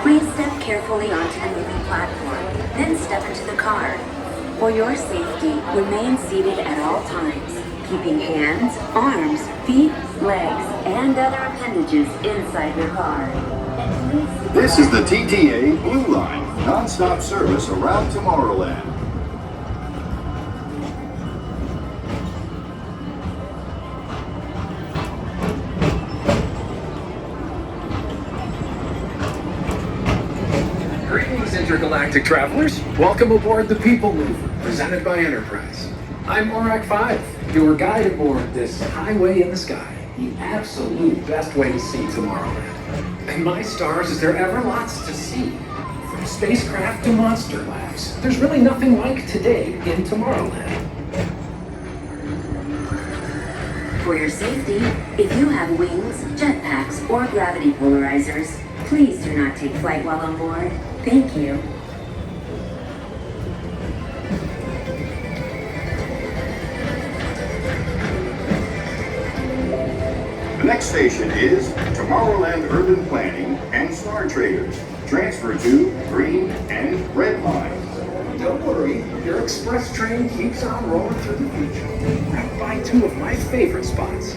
Please step carefully onto the moving platform, then step into the car. For your safety, remain seated at all times, keeping hands, arms, feet, legs, and other appendages inside your car. This is the TTA Blue Line, non-stop service around Tomorrowland. Greetings, intergalactic travelers. Welcome aboard the PeopleMover, presented by Enterprise. I'm Morak 5, your guide aboard this highway in the sky, the absolute best way to see Tomorrowland. And my stars, is there ever lots to see? From spacecraft to monster labs, there's really nothing like today in Tomorrowland. For your safety, if you have wings, jetpacks, or gravity polarizers, please do not take flight while on board. Thank you. The next station is Tomorrowland Urban Planning and Star Traders. Transfer to green and red lines. Don't worry, your express train keeps on rolling through the future, right by two of my favorite spots.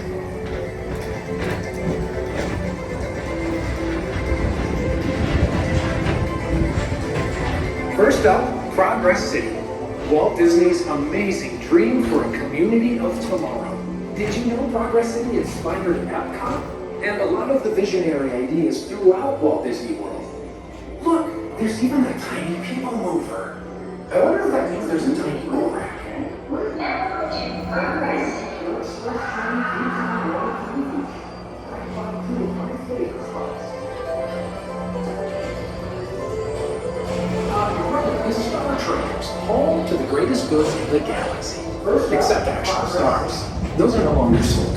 First up, Progress City, Walt Disney's amazing dream for a community of tomorrow. Did you know Progress City inspired Epcot? And a lot of the visionary ideas throughout Walt Disney World. Look, there's even a tiny PeopleMover. I wonder if that means there's a tiny Morak. Star Traders, home to the greatest goods in the galaxy. Except actual stars. Those are no longer sold.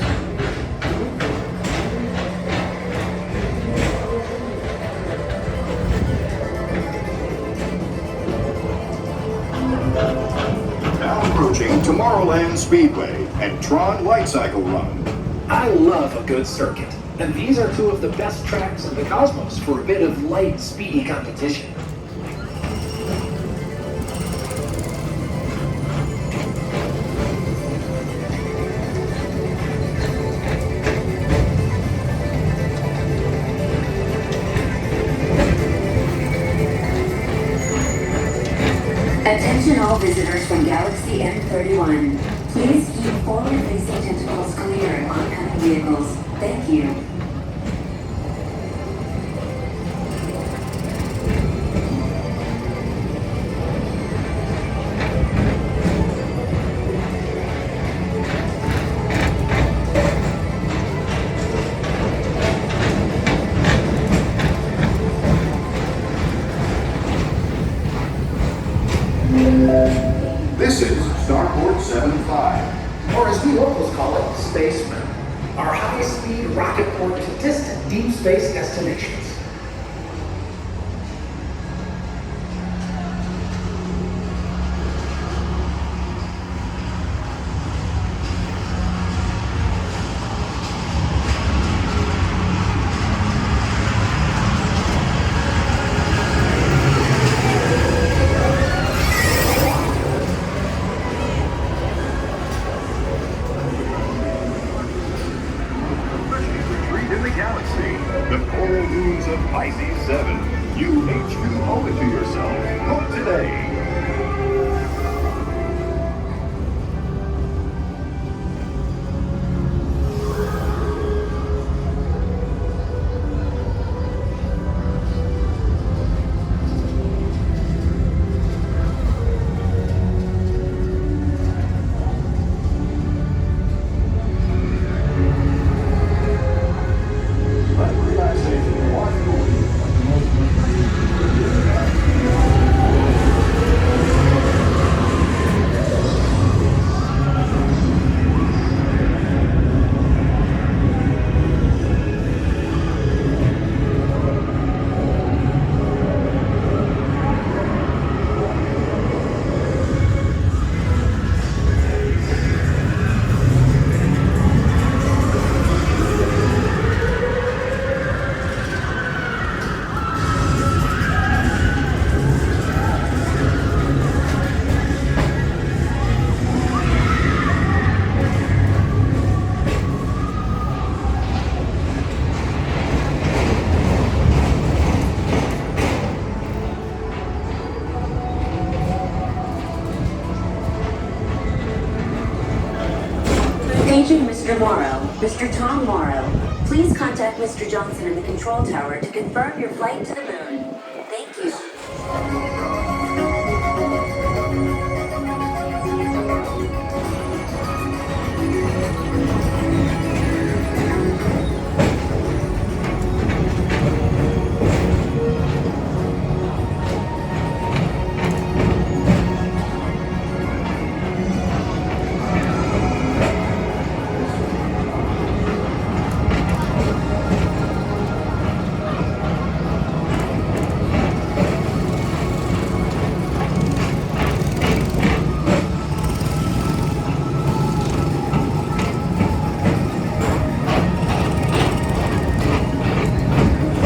Now approaching Tomorrowland Speedway and Tron Light Cycle Run. I love a good circuit, and these are two of the best tracks in the cosmos for a bit of light, speedy competition. Attention all visitors from Galaxy M31. Please keep forward-facing tentacles clear of oncoming vehicles. Thank you. This is Starport 75. Or as we locals call it, Spaceman. Our high-speed rocket port to distant deep space destinations. In the galaxy, the coral dunes of Pisces 7. You H2 owe it to yourself. Vote today. Morrow, Mr. Tom Morrow, please contact Mr. Johnson in the control tower to confirm your flight to the moon. Thank you.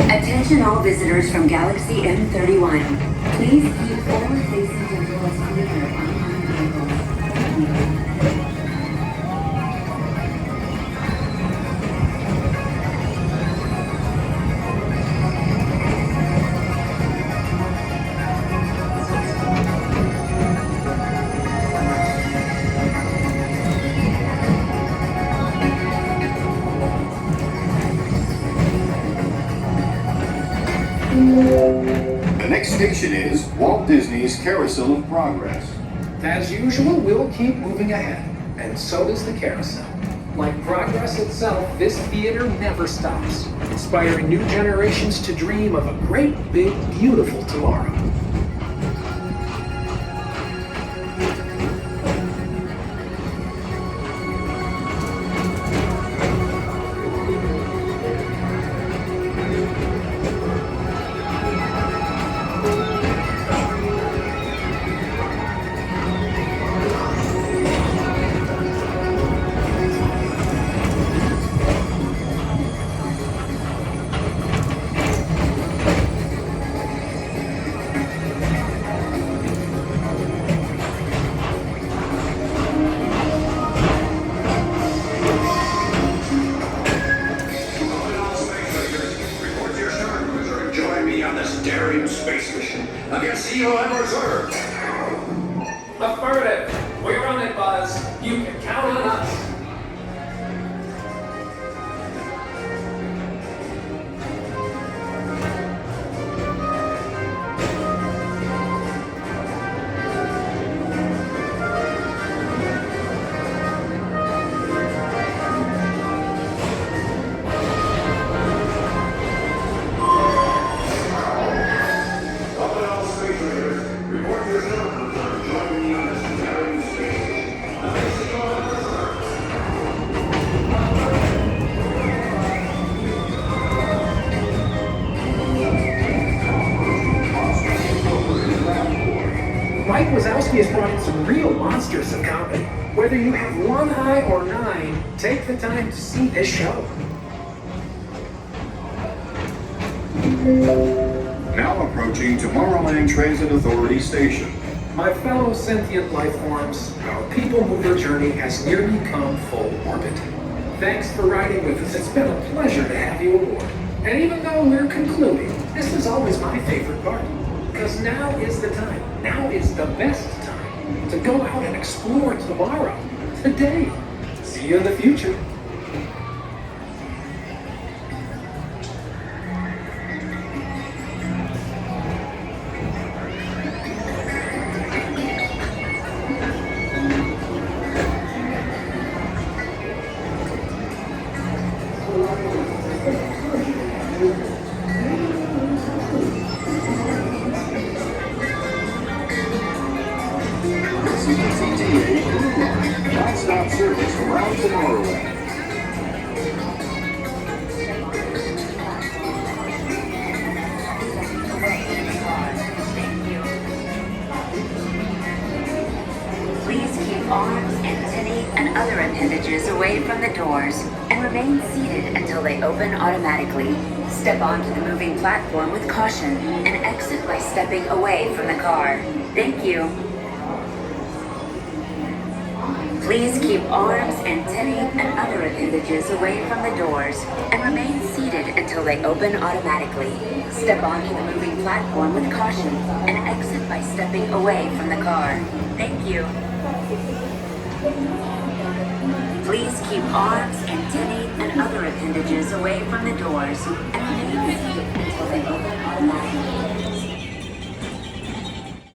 Attention all visitors from Galaxy M31. Please keep forward-facing vehicles clear of oncoming vehicles. Thank you. The next station is Walt Disney's Carousel of Progress. As usual, we'll keep moving ahead, and so does the carousel. Like progress itself, this theater never stops, inspiring new generations to dream of a great, big, beautiful tomorrow. Affirmative. We're on it, Buzz. You can count on us. Mike Wazowski has brought in some real monsters of comedy. Whether you have one eye or nine, take the time to see this show. Now approaching Tomorrowland Transit Authority Station. My fellow sentient life forms, our PeopleMover journey has nearly come full orbit. Thanks for riding with us. It's been a pleasure to have you aboard. And even though we're concluding, this is always my favorite part. Because now is the time. Now is the best time to go out and explore tomorrow, today. See you in the future. Non-stop service around Tomorrowland. Please keep arms, antennae, and other appendages away from the doors and remain seated until they open automatically. Step onto the moving platform with caution and exit by stepping away from the car. Thank you. Please keep arms, antennae, and other appendages away from the doors and remain seated until they open automatically. Step onto the moving platform with caution and exit by stepping away from the car. Thank you. Please keep arms, antennae, and other appendages away from the doors and remain seated until